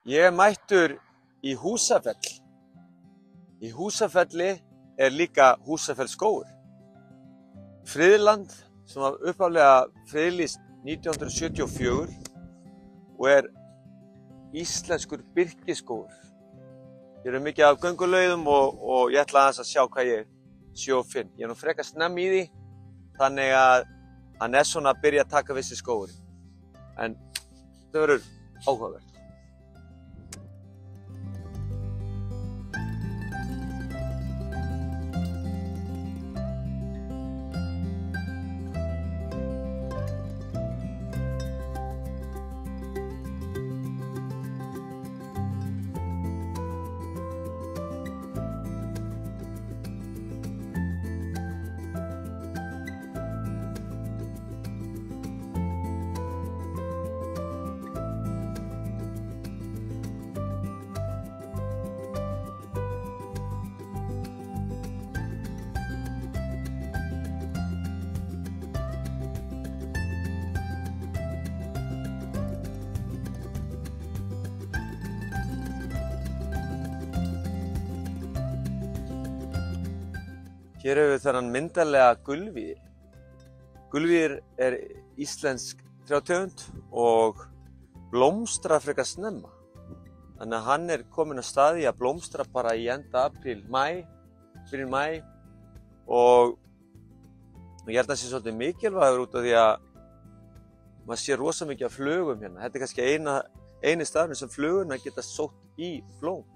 Ég mættur í Húsafell. Í Húsafelli líka Húsafellsskógur. Friðland sem var upphaflega friðlýst 1974 og íslenskur birkiskógur. Ég mikið af göngulauðum og ég ætla aðeins að sjá hvað ég sé og finn. Ég nú frekar snemm í því, þannig að hann svona að byrja að taka við sig skógurinn. En það verður áhugavert. Hér hefur við þennan myndarlega gulvír. Gulvír íslensk trjátegund og blómstrar frekar snemma. Þannig að hann kominn á stað í að blómstra bara í enda apríl, byrjun maí og ég held að það sé svolítið mikilvægur út af því að maður sé rosa mikið af flugum hérna. Þetta kannski eini staðurinn sem flugurnar geta sótt í blóm.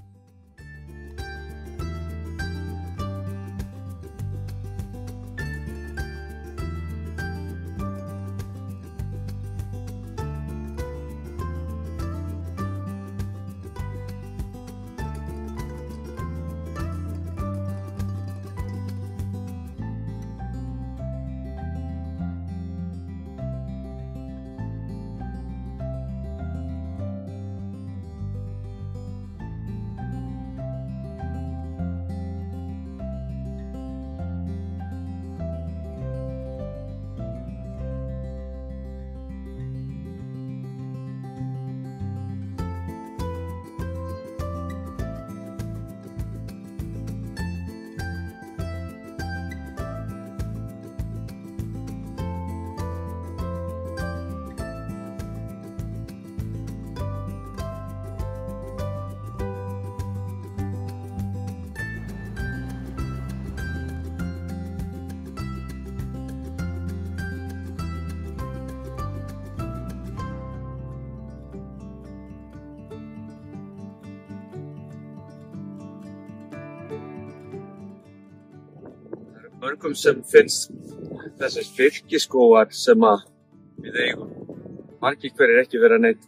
Mörgum sem finnst þessir birkiskógar sem við eigum. Margir hverjir ekki vera neitt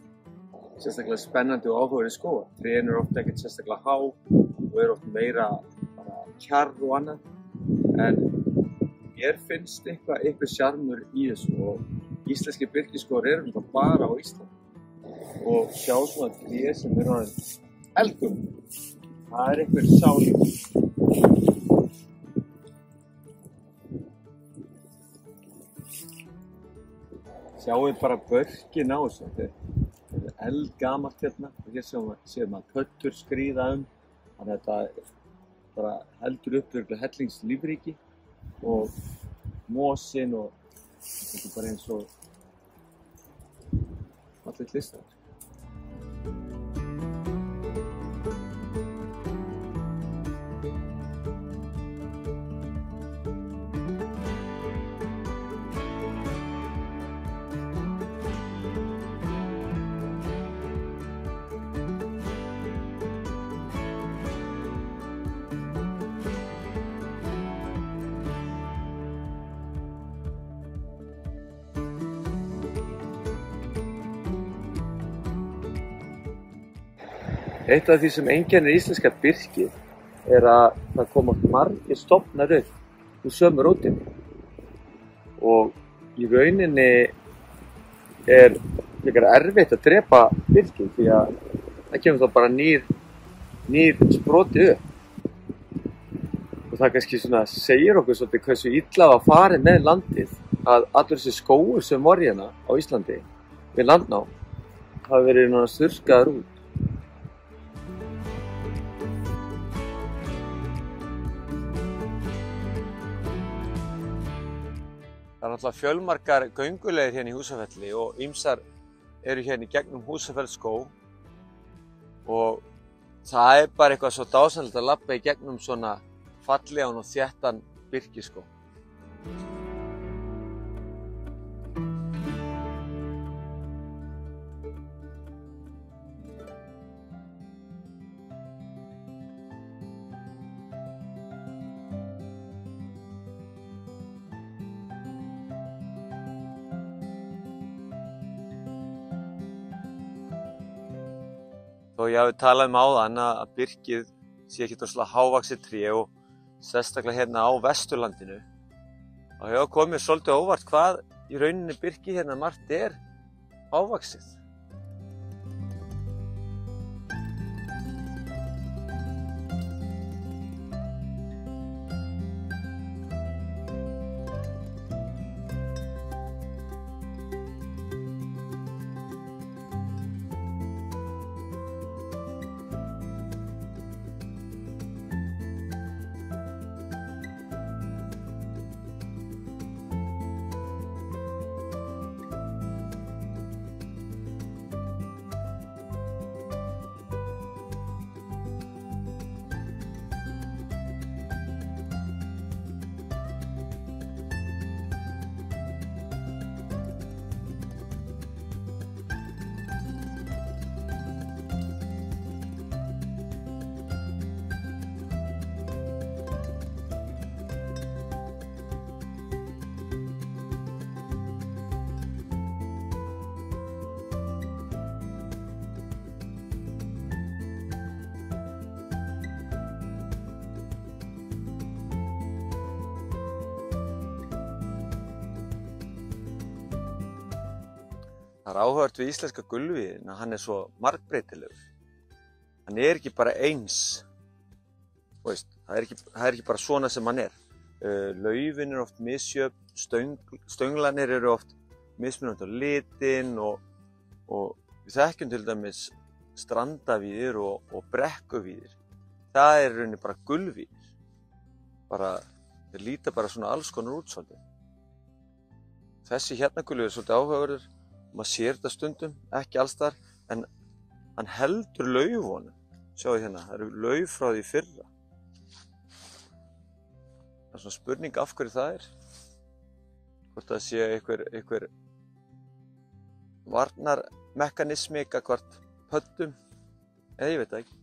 sérstaklega spennandi og áhugaverðir skógar. Trén oft ekkert sérstaklega há og oft meira bara kjarr og annað. En mér finnst eitthvað sjarmur í þessu og íslenski birkiskógar náttúrulega bara á Íslandi. Og sjá svona tré sem orðin eldgum. Það eitthvað sál í því. Sjáum við bara börkin á þessu. Þetta eldgamalt hérna og hér séum við köttur skríða Þannig að þetta bara heldur upp hellingslífríki og mosinn og þetta bara eins og fallegt listaverk. Eitt af því sem einkennir íslenska birkið að það koma margir stofnar upp úr sömu rótinni. Og í rauninni frekar erfitt að drepa birkið því að það kemur þá bara nýr sproti upp. Og það kannski segir okkur svolítið hversu illa var farið með landið að allur þessi skógur sem voru hérna á Íslandi við landnám hafa verið þurrkaður út. Það náttúrulega fjölmargar gönguleiðir hérna í Húsafelli og ýmsar eru hérna í gegnum Húsafellsskóg og það bara eitthvað svo dásamlegt að labba í gegnum svona fallegan og þéttan birkiskóg. Þó ég hafi talað áðan að birkið sé ekki rosalega hávaxið tré og sérstaklega hérna á Vesturlandinu. Og hefur komið svolítið óvart hvað í rauninni birkið hérna margt hávaxið. Það áhugavert við íslenska gulviðinn að hann svo margbreytilegur. Hann ekki bara eins. Það er ekki bara svona sem hann er. Laufin oft misjöfn, stönglarnir eru oft mismunandi á litinn og við þekkjum til dæmis strandavíðir og brekkuvíðir. Það í rauninni bara gulvíðir. Þeir líta bara svona alls konar út svolítið. Þessi hérna gulviður svolítið áhugaverður. Maður sér þetta stundum, ekki allstar, en hann heldur laufunum. Sjáðu hérna, það eru lauf frá því fyrra. Það svona spurning af hverju það er. Hvort það sé einhver varnarmekanismi gagnvart pöddum, eða ég veit það ekki.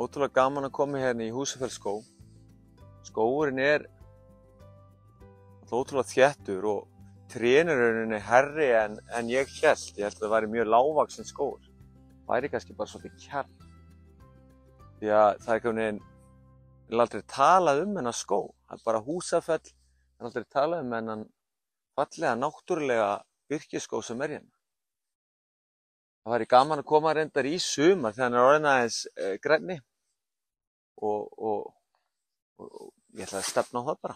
Ótrúlega gaman að koma hérna í Húsafellsskóg. Skógurinn ótrúlega þéttur og trén eru í rauninni hærri en ég hélt. Ég held að það væri mjög lágvaxinn skógur. Það væri kannski bara svolítið kjarr. Því að það einhvern veginn, ég aldrei talað þennan skóg. Það bara Húsafell, ég aldrei talað þennan fallega, náttúrulega birkiskóg sem hérna. Það væri gaman að koma reyndar í sumar þegar hann orðinn aðeins grænni og ég ætla að stefna á það bara.